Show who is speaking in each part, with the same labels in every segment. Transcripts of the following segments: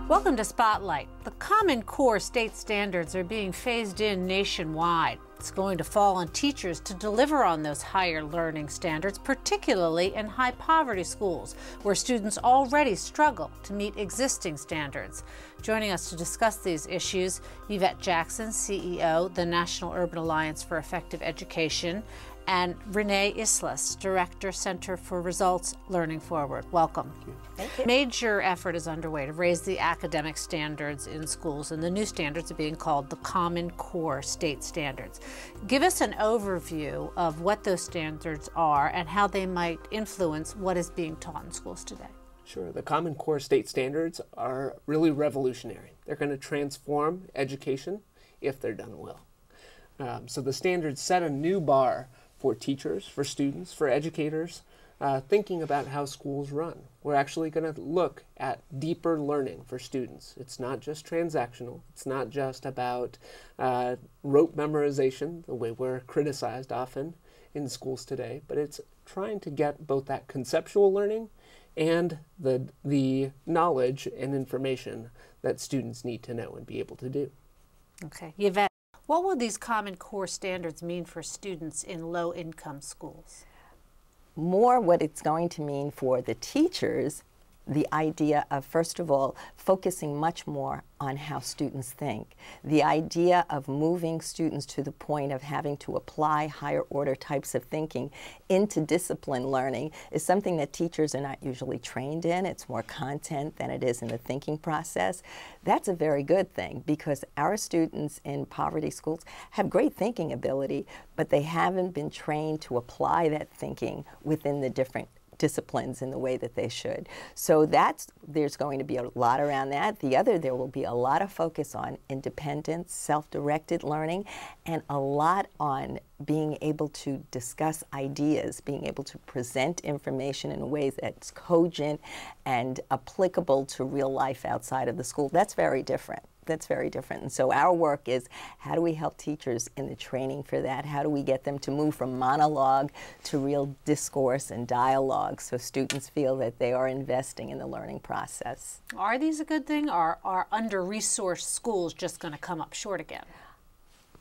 Speaker 1: Welcome to Spotlight. The Common Core state standards are being phased in nationwide. It's going to fall on teachers to deliver on those higher learning standards, particularly in high poverty schools, where students already struggle to meet existing standards. Joining us to discuss these issues, Yvette Jackson, CEO, the National Urban Alliance for Effective Education, and René Islas, Director, Center for Results Learning Forward. Welcome.
Speaker 2: Thank you.
Speaker 1: Major effort is underway to raise the academic standards in schools, and the new standards are being called the Common Core state standards. Give us an overview of what those standards are and how they might influence what is being taught in schools today.
Speaker 2: Sure. The Common Core state standards are really revolutionary. They're going to transform education if they're done well. So the standards set a new bar for teachers, for students, for educators, thinking about how schools run. We're actually going to look at deeper learning for students. It's not just transactional. It's not just about rote memorization, the way we're criticized often in schools today, but it's trying to get both that conceptual learning and the knowledge and information that students need to know and be able to do.
Speaker 1: Okay. Yvette, what will these Common Core standards mean for students in low-income schools?
Speaker 3: More what it's going to mean for the teachers, the idea of, first of all, focusing much more on how students think. The idea of moving students to the point of having to apply higher order types of thinking into discipline learning is something that teachers are not usually trained in. It's more content than it is in the thinking process. That's a very good thing because our students in poverty schools have great thinking ability, but they haven't been trained to apply that thinking within the different disciplines in the way that they should. So there's going to be a lot around that. There will be a lot of focus on independence, self-directed learning, and a lot on being able to discuss ideas, being able to present information in a way that's cogent and applicable to real life outside of the school. That's very different. That's very different. And so our work is, how do we help teachers in the training for that? How do we get them to move from monologue to real discourse and dialogue so students feel that they are investing in the learning process?
Speaker 1: Are these a good thing, or are under-resourced schools just going to come up short again?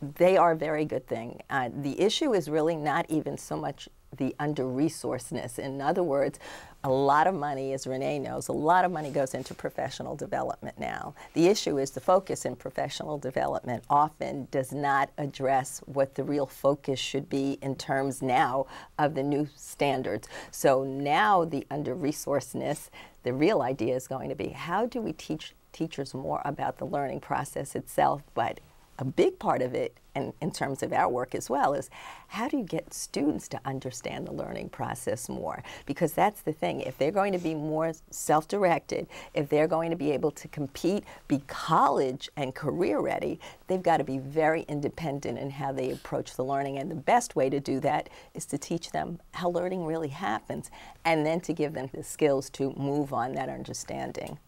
Speaker 3: They are a very good thing. The issue is really not even so much the under-resourcedness. In other words, a lot of money, as René knows, a lot of money goes into professional development now. The issue is the focus in professional development often does not address what the real focus should be in terms now of the new standards. So now the under-resourcedness, the real idea is going to be, how do we teach teachers more about the learning process itself? But a big part of it, and in terms of our work as well, is how do you get students to understand the learning process more? Because that's the thing. If they're going to be more self-directed, if they're going to be able to compete, be college and career ready, they've got to be very independent in how they approach the learning. And the best way to do that is to teach them how learning really happens, and then to give them the skills to move on that understanding.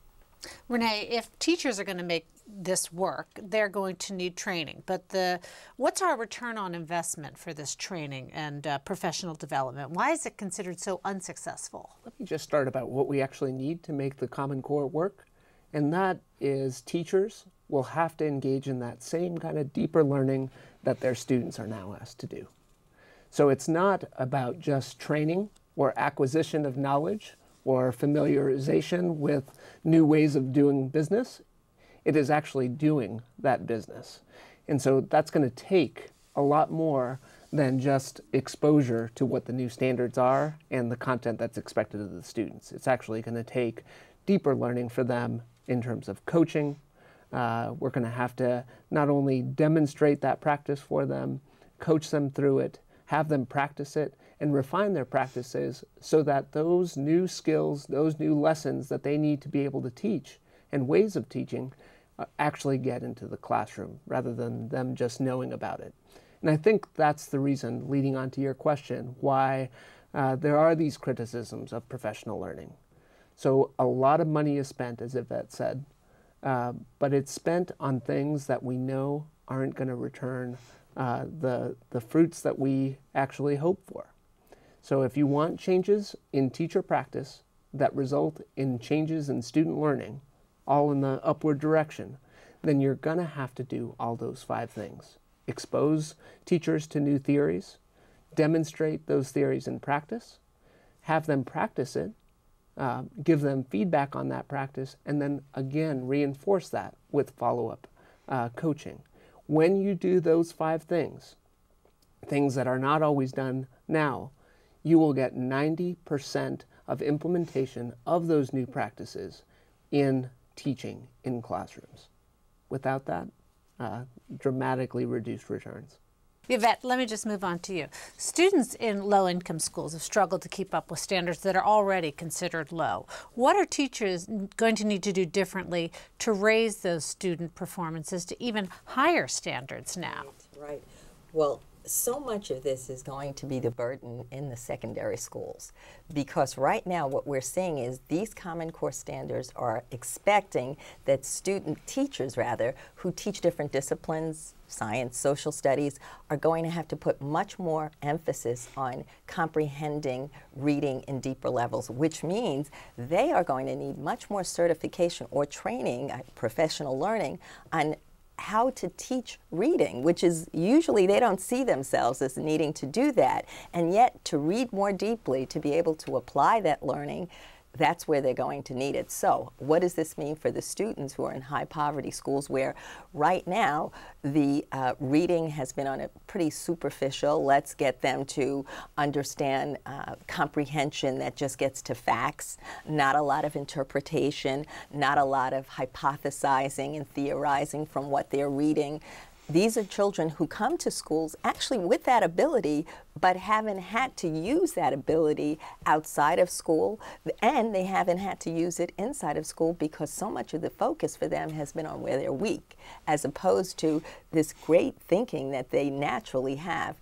Speaker 1: René, if teachers are going to make this work, they're going to need training. But what's our return on investment for this training and professional development? Why is it considered so unsuccessful?
Speaker 2: Let me just start about what we actually need to make the Common Core work. And that is, teachers will have to engage in that same kind of deeper learning that their students are now asked to do. So it's not about just training or acquisition of knowledge or familiarization with new ways of doing business. It is actually doing that business. And so that's going to take a lot more than just exposure to what the new standards are and the content that's expected of the students. It's actually going to take deeper learning for them in terms of coaching. We're going to have to not only demonstrate that practice for them, coach them through it, have them practice it, and refine their practices so that those new skills, those new lessons that they need to be able to teach and ways of teaching actually get into the classroom rather than them just knowing about it. And I think that's the reason, leading on to your question, why there are these criticisms of professional learning. So a lot of money is spent, as Yvette said, but it's spent on things that we know aren't going to return the fruits that we actually hope for. So if you want changes in teacher practice that result in changes in student learning, all in the upward direction, then you're going to have to do all those 5 things. Expose teachers to new theories, demonstrate those theories in practice, have them practice it, give them feedback on that practice, and then again reinforce that with follow-up coaching. When you do those 5 things, things that are not always done now, you will get 90% of implementation of those new practices in teaching in classrooms. Without that, dramatically reduced returns.
Speaker 1: Yvette, let me just move on to you. Students in low-income schools have struggled to keep up with standards that are already considered low. What are teachers going to need to do differently to raise those student performances to even higher standards now?
Speaker 3: Right. Well, so much of this is going to be the burden in the secondary schools, because right now what we're seeing is these Common Core standards are expecting that teachers who teach different disciplines, science, social studies, are going to have to put much more emphasis on comprehending reading in deeper levels, which means they are going to need much more certification or training, professional learning on how to teach reading, which is usually they don't see themselves as needing to do that. And yet to read more deeply, to be able to apply that learning, that's where they're going to need it. So what does this mean for the students who are in high poverty schools, where right now the reading has been on a pretty superficial, let's get them to understand comprehension that just gets to facts, not a lot of interpretation, not a lot of hypothesizing and theorizing from what they're reading. These are children who come to schools actually with that ability, but haven't had to use that ability outside of school, and they haven't had to use it inside of school because so much of the focus for them has been on where they're weak, as opposed to this great thinking that they naturally have.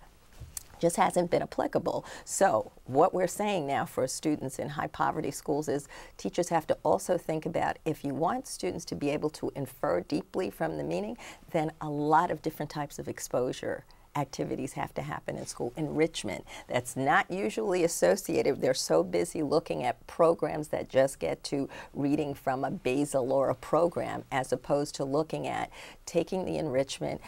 Speaker 3: Just hasn't been applicable. So what we're saying now for students in high poverty schools is teachers have to also think about, if you want students to be able to infer deeply from the meaning, then a lot of different types of exposure activities have to happen in school. Enrichment, that's not usually associated. They're so busy looking at programs that just get to reading from a basal or a program, as opposed to looking at taking the enrichment,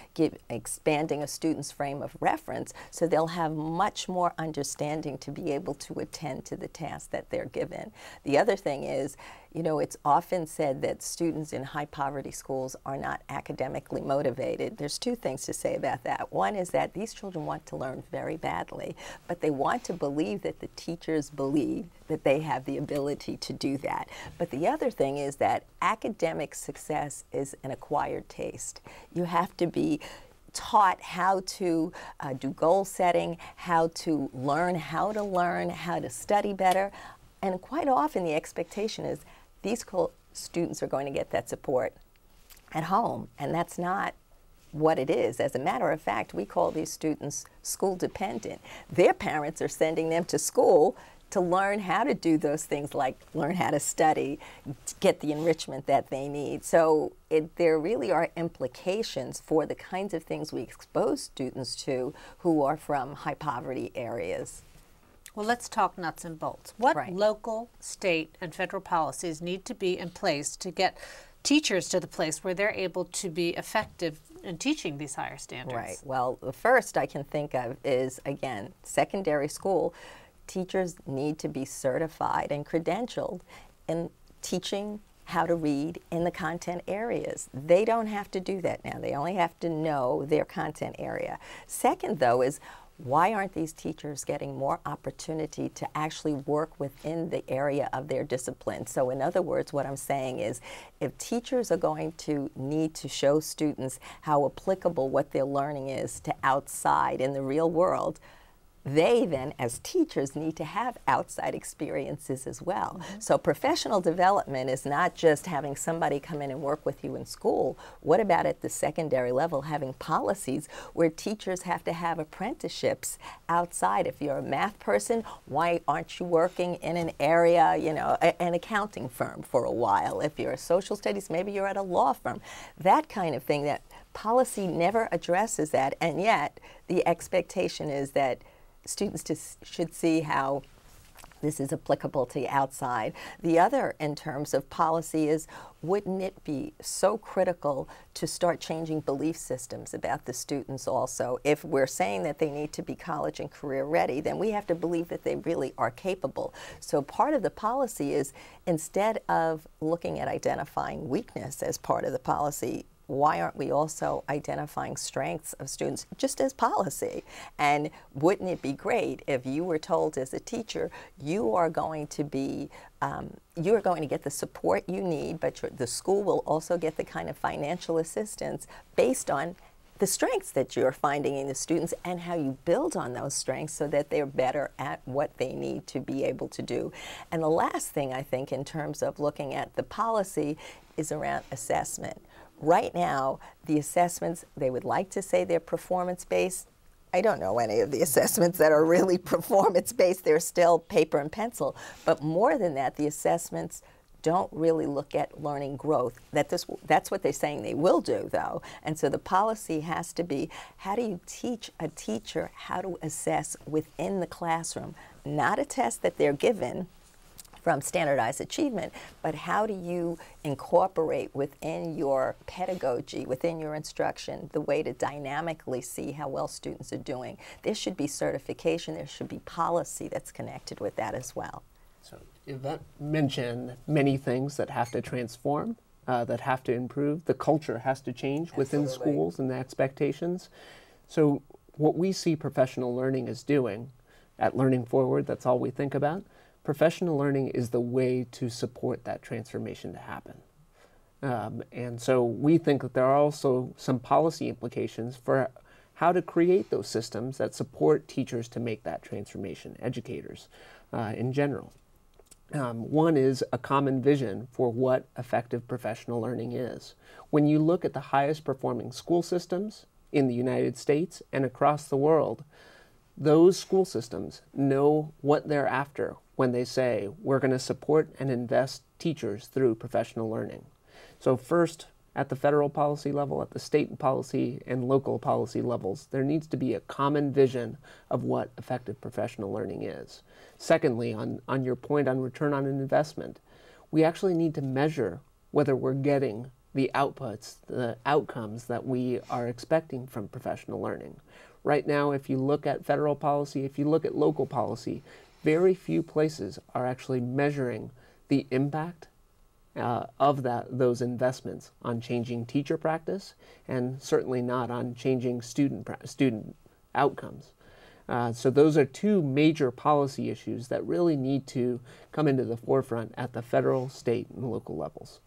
Speaker 3: expanding a student's frame of reference so they'll have much more understanding to be able to attend to the tasks that they're given. The other thing is, you know, it's often said that students in high poverty schools are not academically motivated. There's 2 things to say about that. One is that these children want to learn very badly, but they want to believe that the teachers believe that they have the ability to do that. But the other thing is that academic success is an acquired taste. You have to be taught how to do goal setting, how to learn, how to study better. And quite often the expectation is these students are going to get that support at home, and that's not what it is. As a matter of fact, we call these students school dependent. Their parents are sending them to school to learn how to do those things, like learn how to study, to get the enrichment that they need. So there really are implications for the kinds of things we expose students to who are from high poverty areas.
Speaker 1: Well, let's talk nuts and bolts. What local, state, and federal policies need to be in place to get teachers to the place where they're able to be effective in teaching these higher standards?
Speaker 3: Right. Well, the first I can think of is, again, secondary school. Teachers need to be certified and credentialed in teaching how to read in the content areas. They don't have to do that now. They only have to know their content area. Second, though, is why aren't these teachers getting more opportunity to actually work within the area of their discipline? So in other words, what I'm saying is, if teachers are going to need to show students how applicable what they're learning is to outside in the real world, they then, as teachers, need to have outside experiences as well. So professional development is not just having somebody come in and work with you in school. What about at the secondary level, having policies where teachers have to have apprenticeships outside? If you're a math person, why aren't you working in an area, you know, an accounting firm for a while? If you're a social studies, maybe you're at a law firm. That kind of thing. That policy never addresses that, and yet the expectation is that students should see how this is applicable to outside. The other, in terms of policy, is wouldn't it be so critical to start changing belief systems about the students also? If we're saying that they need to be college and career ready, then we have to believe that they really are capable. So part of the policy is, instead of looking at identifying weakness as part of the policy, why aren't we also identifying strengths of students just as policy? And wouldn't it be great if you were told as a teacher, you are going to be, you are going to get the support you need, but the school will also get the kind of financial assistance based on the strengths that you're finding in the students and how you build on those strengths so that they're better at what they need to be able to do. And the last thing, I think, in terms of looking at the policy is around assessment. Right now, the assessments, they would like to say they're performance-based. I don't know any of the assessments that are really performance-based. They're still paper and pencil. But more than that, the assessments don't really look at learning growth. That's what they're saying they will do, though. And so the policy has to be, how do you teach a teacher how to assess within the classroom? Not a test that they're given from standardized achievement, but how do you incorporate within your pedagogy, within your instruction, the way to dynamically see how well students are doing? There should be certification, there should be policy that's connected with that as well.
Speaker 2: So Yvette mentioned many things that have to transform, that have to improve. The culture has to change within schools and the expectations. So what we see professional learning is doing at Learning Forward, that's all we think about. Professional learning is the way to support that transformation to happen. And so we think that there are also some policy implications for how to create those systems that support teachers to make that transformation, educators in general. One is a common vision for what effective professional learning is. When you look at the highest performing school systems in the United States and across the world, those school systems know what they're after when they say, we're going to support and invest teachers through professional learning. So first, at the federal policy level, at the state policy and local policy levels, there needs to be a common vision of what effective professional learning is. Secondly, on your point on return on investment, we actually need to measure whether we're getting the outputs, the outcomes that we are expecting from professional learning. Right now, if you look at federal policy, if you look at local policy, very few places are actually measuring the impact of those investments on changing teacher practice, and certainly not on changing student outcomes. So those are two major policy issues that really need to come into the forefront at the federal, state, and local levels.